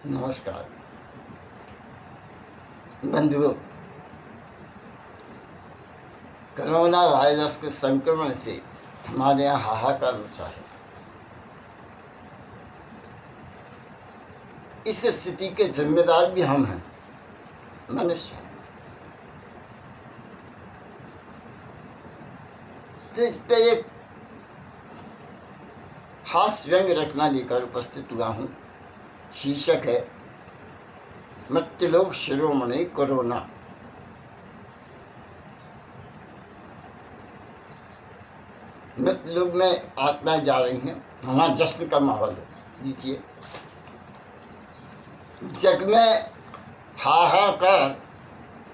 नमस्कार बंधुओं, corona virus के संक्रमण से हमारे यहाँ हाहाकार मचा है। इस स्थिति के जिम्मेदार भी हम हैं, मनुष्य हैं। तो इस पे एक हास्य व्यंग रचना लेकर उपस्थित हुआ हूँ। शीर्षक है मृत्युलोक शिरोमणि कोरोना। मृत्युलोक में आत्माएं जा रही हैं, वहाँ जश्न का माहौल है। लीजिए, जग में हाहाकार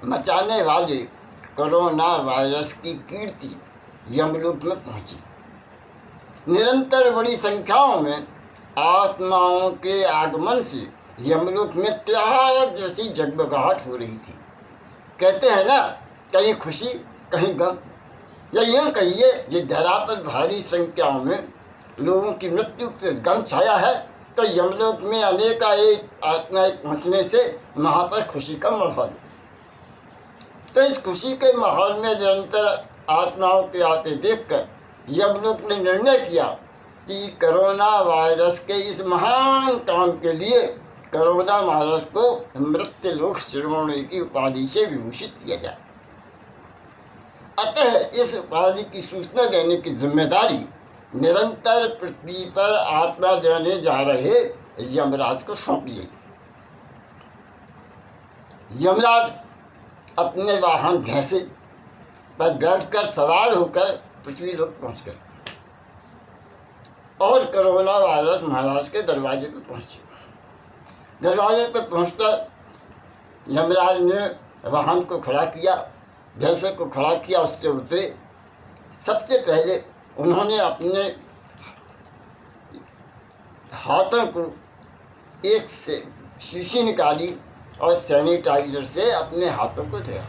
मचाने वाले कोरोना वायरस की कीर्ति यमलोक में पहुंची। निरंतर बड़ी संख्याओं में आत्माओं के आगमन से यमलोक में त्योहार जैसी जगमगाहट हो रही थी। कहते हैं ना, कहीं खुशी कहीं गम, या यूँ कहिए ये धरा पर भारी संख्याओं में लोगों की मृत्यु के गम छाया है, तो यमलोक में अनेकानेक आत्माएं पहुँचने से वहाँ पर खुशी का माहौल। तो इस खुशी के माहौल में निरंतर आत्माओं के आते देखकर यमलोक ने निर्णय किया कि कोरोना वायरस के इस महान काम के लिए कोरोना वायरस को मृत्युलोक शिरोमणि की उपाधि से विभूषित किया जाए। अतः इस उपाधि की सूचना देने की जिम्मेदारी निरंतर पृथ्वी पर आत्मा देने जा रहे यमराज को सौंप दी। यमराज अपने वाहन भैंसे पर बैठकर सवार होकर पृथ्वी लोक पहुँच गए और कोरोना वायरस महाराज के दरवाजे पर पहुँचे। दरवाजे पर पहुँचकर यमराज ने वाहन को खड़ा किया, भैंसे को खड़ा किया, उससे उतरे। सबसे पहले उन्होंने अपने हाथों को एक से शीशी निकाली और सैनिटाइजर से अपने हाथों को धोया।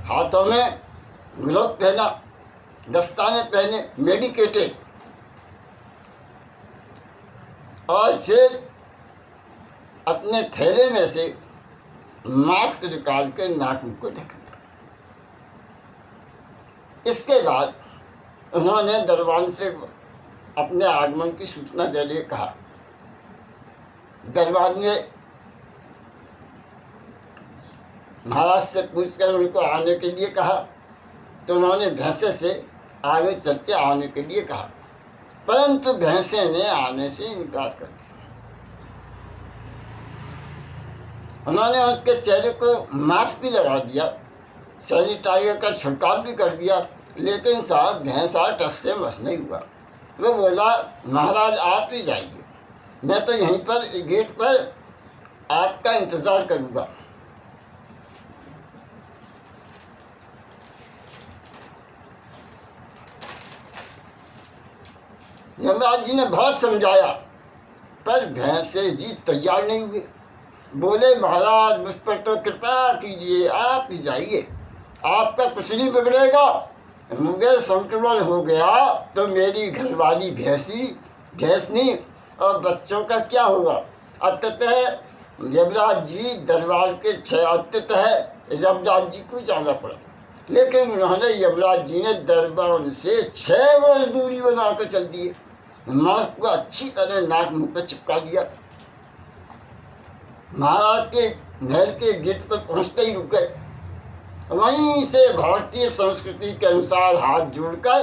हाथों में ग्लोव पहना, दस्ताने पहने, मेडिकेटेड, और फिर अपने थैले में से मास्क निकाल कर नाक मुंह को ढक लिया। इसके बाद उन्होंने दरबान से अपने आगमन की सूचना देने कहा। दरबान ने महाराज से पूछकर उनको आने के लिए कहा, तो उन्होंने भैंसे से आगे चल के आने के लिए कहा, परंतु भैंसे ने आने से इनकार कर दिया। उन्होंने उसके चेहरे को मास्क भी लगा दिया, सैनिटाइजर का छिड़काव भी कर दिया, लेकिन साहब भैंसा टस से मस नहीं हुआ। वो बोला, महाराज आप ही जाइए, मैं तो यहीं पर गेट पर आपका इंतज़ार करूँगा। यमराज जी ने बहुत समझाया, पर भैंसे जी तैयार नहीं हुए। बोले, महाराज मुझ पर तो कृपा कीजिए, आप ही जाइए, आपका कुछ नहीं बिगड़ेगा। मुझे संक्रमण हो गया तो मेरी घरवाली भैंसनी और बच्चों का क्या होगा। अतः यमराज जी दरबार के अतः यमराज जी को जाना पड़ा, लेकिन उन्होंने यमराज जी ने दरबार से 6 वर्ष दूरी बनाकर चल दिए। मास्क को अच्छी तरह नाक मुंह पर चिपका दिया। महाराज के महल के गेट पर पहुंचते ही रुक गए। वहीं से भारतीय संस्कृति के अनुसार हाथ जोड़कर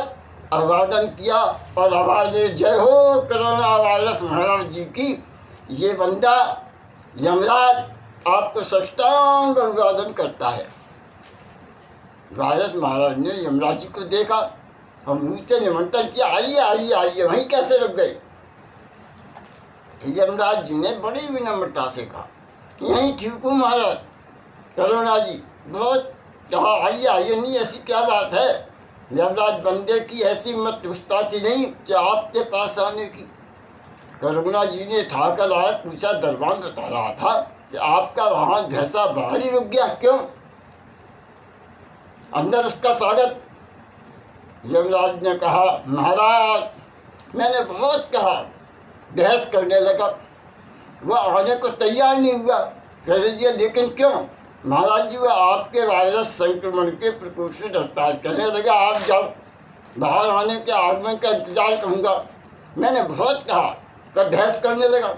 अभिवादन किया और आवाज दे, जय हो कोरोना वायरस महाराज जी की। ये बंदा यमराज आपको साष्टांग अभिवादन करता है। वायरस महाराज ने यमराज जी को देखा और मुँह से निमंत्रण किया, आइए आइए आइए। वहीं कैसे रुक गए? यमराज जी ने बड़ी विनम्रता से कहा, यहीं ठीक हूँ महाराज। कोरोना जी बहुत कहा, आइए आइए, नहीं ऐसी क्या बात है। यमराज, बंदे की ऐसी मत गुस्ताखी नहीं कि आपके पास आने की। कोरोना जी ने ठाकर आया, पूछा, दरबान बता रहा था कि आपका वहाँ भैंसा बाहर ही रुक गया, क्यों? अंदर उसका स्वागत। यमराज ने कहा, महाराज मैंने बहुत कहा, बहस करने लगा, वह आने को तैयार नहीं हुआ। कह रही लेकिन क्यों? महाराज जी वह आपके वायरस संक्रमण के प्रकोप से डरता है। कहने लगा आप जाओ, बाहर आने के आगमन का इंतजार करूँगा। मैंने बहुत कहा तो बहस करने लगा।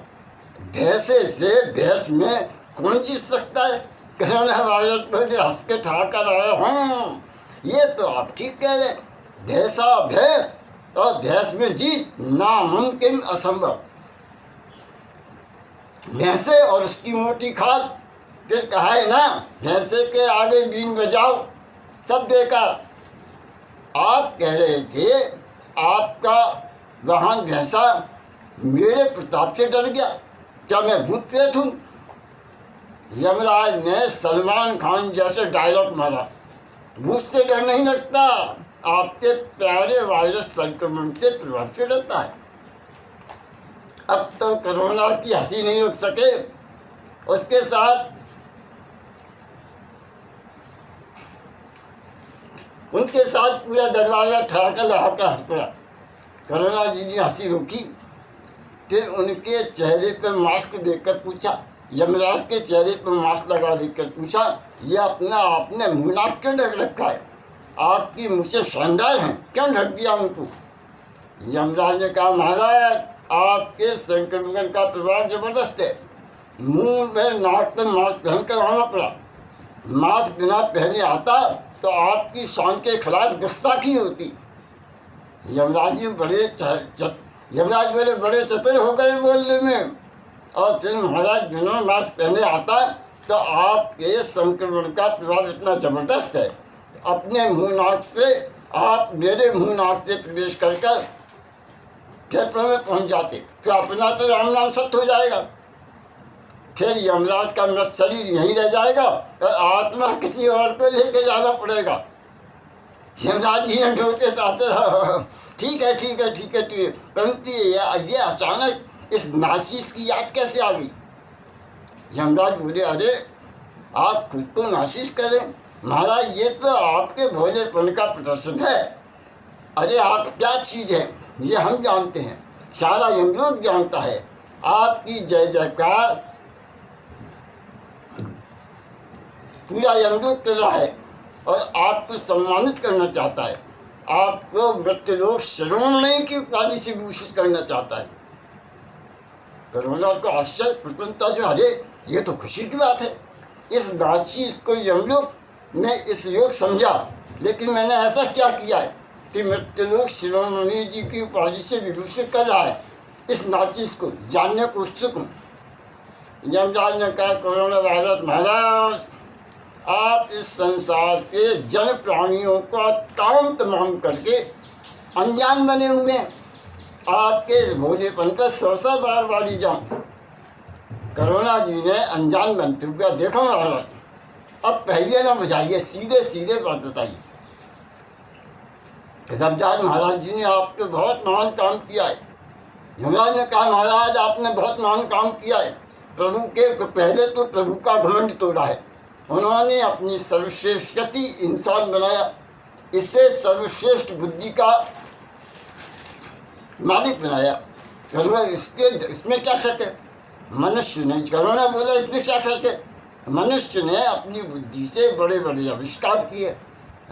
भैंसे से भैंस में कौन जीत सकता है? कोरोना वायरस पर हंस के ठाकर आया हूँ। ये तो आप ठीक कह रहे हैं, भैंसा भैंस और भैंस में जीत नामुमकिन, असंभव। भैंसे और उसकी मोटी खाल, फिर कहा है ना भैंसे के आगे बीन बजाओ, सब बेकार। आप कह रहे थे आपका वाहन भैंसा मेरे प्रताप से डर गया, क्या मैं भूत प्रेत हूँ? यमराज ने सलमान खान जैसे डायलॉग मारा। भूत से डर नहीं लगता, आपके प्यारे वायरस संक्रमण से प्रभाव से डरता है। अब तो कोरोना की हंसी नहीं रुक सके, उसके साथ उनके साथ पूरा दरवाजा ठहाका लगा हंस पड़ा। कोरोना जी ने हंसी रोकी, फिर उनके चेहरे पर मास्क देखकर पूछा, यमराज के चेहरे पर मास्क लगा देखकर पूछा, ये अपना आपने मुँह नाक क्यों ढक रखा है? आपकी मुझसे शानदार हैं, क्यों ढक दिया उनको? यमराज ने कहा महाराज आपके संक्रमण का प्रभाव जबरदस्त है, मुंह में नाक पर मास्क पहन कर आना पड़ा। मास्क बिना पहने आता तो आपकी शान के खिलाफ गुस्ताखी होती। यमराज बड़े चतुर हो गए बोलने में, और फिर महाराज बिना मास्क पहने आता तो आपके संक्रमण का प्रभाव इतना ज़बरदस्त है, अपने मुंह नाक से आप मेरे मुंह नाक से प्रवेश कर फेफड़ों में पहुंच जाते, तो अपना तो राम नाम सत्य हो जाएगा। फिर यमराज का मृत शरीर यहीं रह जाएगा और आत्मा किसी और को लेके जाना पड़ेगा। यमराज जी ने ढोते ताते ठीक है ठीक है ठीक है ठीक है, परंतु ये अचानक इस नाशीस की याद कैसे आ गई? यमराज बोले अरे आप खुद को नाशीस करें महाराज, ये तो आपके भोलेपन का प्रदर्शन है। अरे आप क्या चीज़ है ये हम जानते हैं, सारा यमलोक जानता है। आपकी जय जयकार पूरा यमलोक कर रहा है और आपको सम्मानित करना चाहता है, आपको मृत्युलोक शिरोमणि की उपाधि से भूषित करना चाहता है। कोरोना को आश्चर्य प्रसन्नता जो, अरे ये तो खुशी की बात है। इस नाचीज को यमलोक में इस योग समझा, लेकिन मैंने ऐसा क्या किया है कि मृत्युलोक शिरोमणि जी की उपाधि से विभूषित कर रहा है? इस नाचीज को जानने को उत्सुक हूँ। यमराज ने कहा कोरोना वायरस महाराज आप इस संसार के जन प्राणियों का काम तमाम करके अनजान बने हुए हैं, आपके इस भोलेपन का 100 बार वाली जाऊँ। कोरोना जी ने अनजान बनते हुए देखो महाराज, अब पहले ना बुझाइए, सीधे सीधे बात बताइए। जबजाद महाराज जी ने आपके बहुत महान काम किया है। यमराज ने कहा महाराज आपने बहुत महान काम किया है, प्रभु के पहले तो प्रभु का घमंड तोड़ा है। उन्होंने अपनी सर्वश्रेष्ठ गति इंसान बनाया, इससे सर्वश्रेष्ठ बुद्धि का मालिक बनाया। करुणा इसमें क्या शक है? मनुष्य ने करुणा बोला इसमें क्या शक है? मनुष्य ने अपनी बुद्धि से बड़े बड़े आविष्कार किए,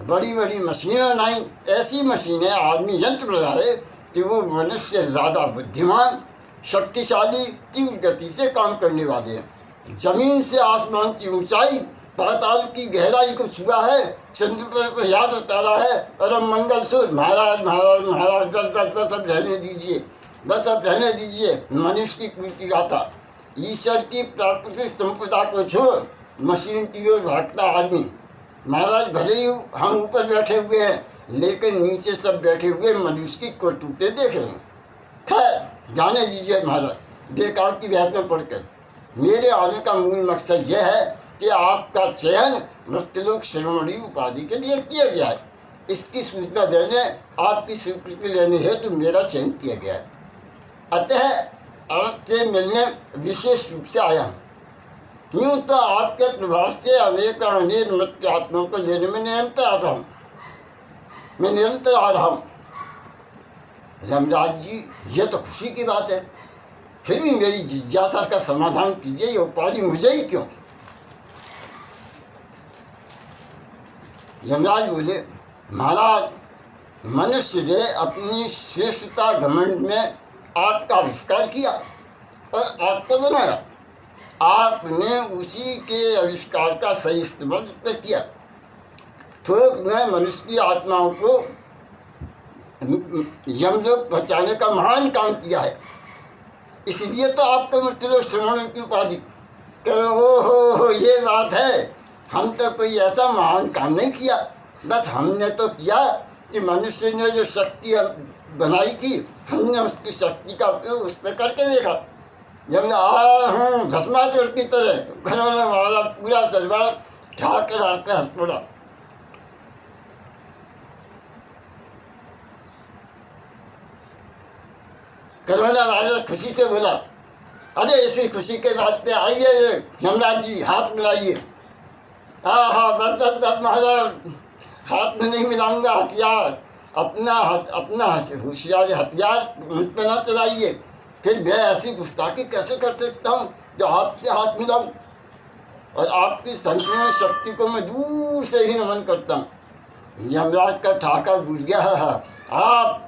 बड़ी बड़ी मशीनें बनाई, ऐसी मशीनें आदमी यंत्र बनाए कि वो मनुष्य से ज़्यादा बुद्धिमान, शक्तिशाली, तीव्र गति से काम करने वाले हैं। जमीन से आसमान की ऊंचाई, पाताल की गहराई को छुआ है, चंद्र पर याद उतारा है, और अब मंगलसूत्र। महाराज महाराज महाराज बस बस बस अब रहने दीजिए, बस अब रहने दीजिए। मनुष्य की कीर्ति गाथा, ईश्वर की प्राकृतिक संपदा को छोड़ मशीन की ओर भागता आदमी। महाराज भले ही हम ऊपर बैठे हुए हैं, लेकिन नीचे सब बैठे हुए मनुष्य की करतूतें देख रहे हैं। खैर जाने दीजिए महाराज, बेकार की बहस में पढ़कर। मेरे आने का मूल मकसद यह है कि आपका चयन मृत्युलोक शिरोमणि उपाधि के लिए किया गया है। इसकी सूचना देने, आपकी स्वीकृति लेने हेतु मेरा चयन किया गया है। अतः आपसे मिलने विशेष रूप से आया हूँ। यूँ तो आपके प्रभाव से अनेक मृत्यु आत्माओं को लेने में निरंतर आ रहा हूँ, मैं निरंतर आ रहा हूँ। यमराज जी ये तो खुशी की बात है। फिर भी मेरी जिज्ञासा का समाधान कीजिए, ये उपाधि मुझे ही क्यों? यमराज बोले, महाराज, मनुष्य ने अपनी श्रेष्ठता घमंड में आग का आविष्कार किया और आग को बनाया। आपने उसी के आविष्कार का सही इस्तेमाल किया। थोक में मनुष्य की आत्माओं को यमलोक बचाने का महान काम किया है। इसलिए तो आपको मृत्युलोक श्रवण की उपाधि करो। हो ये बात है। हम तो कोई ऐसा महान काम नहीं किया, बस हमने तो किया कि मनुष्य ने जो शक्ति बनाई थी, हमने उसकी शक्ति का उपयोग उस पर करके देखा। जब भस्मासुर की तरह घरों वाला पूरा दरबार ठाकर आकर हंस पड़ा। कोरोना वायरस खुशी से बोला, अरे इसी खुशी के बात पे आइए यमराज जी, हाथ मिलाइए। बस महाराज, हाथ में नहीं मिलाऊंगा, हथियार अपना होशियार हथियार मुझ पर ना चलाइए। फिर मैं ऐसी गुस्ताखी कैसे कर सकता हूँ जो आपसे हाथ मिलाऊं? और आपकी संपूर्ण शक्ति को मैं दूर से ही नमन करता हूँ। यमराज का ठाका बुझ गया। आप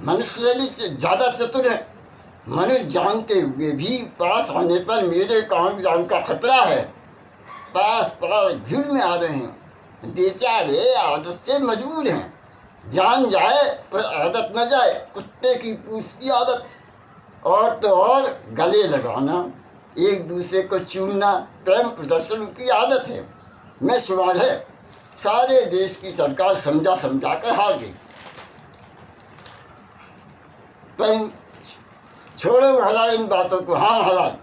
मनुष्य से भी ज़्यादा चतुर हैं। मनुष्य जानते हुए भी पास आने पर मेरे काम जान का खतरा है। पास भीड़ में आ रहे हैं। बेचारे आदत से मजबूर हैं। जान जाए पर आदत न जाए। कुत्ते की पूंछ की आदत, और तो और गले लगाना, एक दूसरे को चूमना, प्रेम प्रदर्शन की आदत है। मैं शुमार है। सारे देश की सरकार समझा कर हार गई। पर छोड़ो महाराज इन बातों को। हाँ महाराज,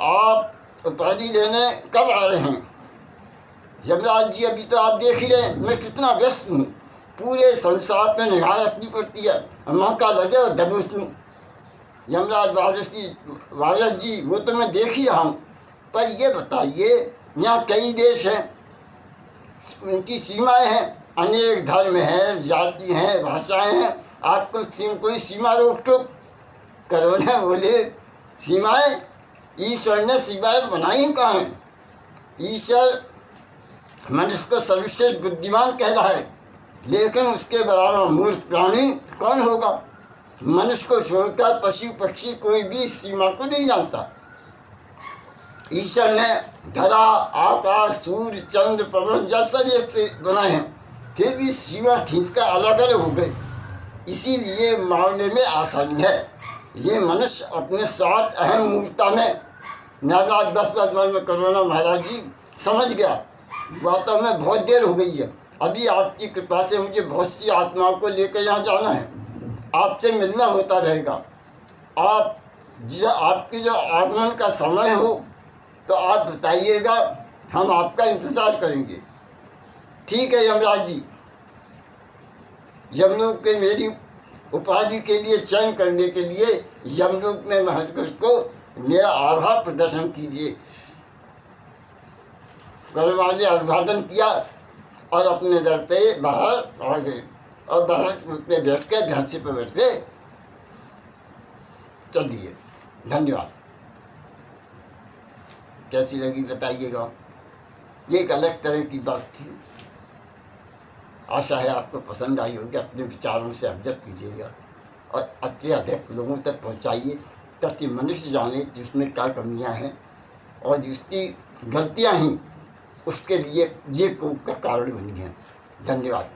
आप उपाधि लेने कब आ रहे हैं? यमराज जी, अभी तो आप देख ही रहे हैं मैं कितना व्यस्त हूँ। पूरे संसार में निगाह रखनी पड़ती है। मौका लगे और दबोच लूँ। यमराज वायरस जी, वो तो मैं देख ही रहा हूँ, पर ये बताइए, यहाँ कई देश हैं, उनकी सीमाएं हैं, अनेक धर्म हैं, जाति हैं, भाषाएं हैं। आपको कोई सीमा रोक टोक? कोरोना बोले, सीमाएं? ईश्वर ने सीमाएं बनाई कहाँ हैं? ईश्वर मनुष्य को सर्वश्रेष्ठ बुद्धिमान कह रहा है, लेकिन उसके बराबर मूर्ख प्राणी कौन होगा? मनुष्य को छोड़कर पशु पक्षी कोई भी सीमा को नहीं जानता। ईश्वर ने धरा, आकाश, सूर्य, चंद्र, पवन, जल सब एक से बनाए हैं, फिर भी सीमा खींचकर अलग अलग हो गए। इसीलिए मारने में आसानी है। ये मनुष्य अपने स्वार्थ अहम मूर्ता में नाराज 10 में कोरोना महाराज जी समझ गया। बातों में बहुत देर हो गई है। अभी आपकी कृपा से मुझे बहुत सी आत्माओं को लेकर यहाँ जाना है। आपसे मिलना होता रहेगा। आपकी जो आगमन का समय हो तो आप बताइएगा, हम आपका इंतज़ार करेंगे। ठीक है यमराज जी। यमलोक के मेरी उपाधि के लिए चयन करने के लिए यमलोक में महर्षि को मेरा आभार प्रदर्शन कीजिए। कोरोना ने अभिवादन किया और अपने दर पे बाहर आ गए और बाहर पे बैठ के घांसी पर बैठे। चलिए, धन्यवाद। कैसी लगी बताइएगा। ये एक अलग तरह की बात थी। आशा है आपको पसंद आई होगी। अपने विचारों से अवगत कीजिएगा और अत्यधिक लोगों तक पहुंचाइए, ताकि मनुष्य जाने जिसमें क्या कमियां हैं और जिसकी गलतियां ही उसके लिए ये कोप का कारण बनी हैं। धन्यवाद।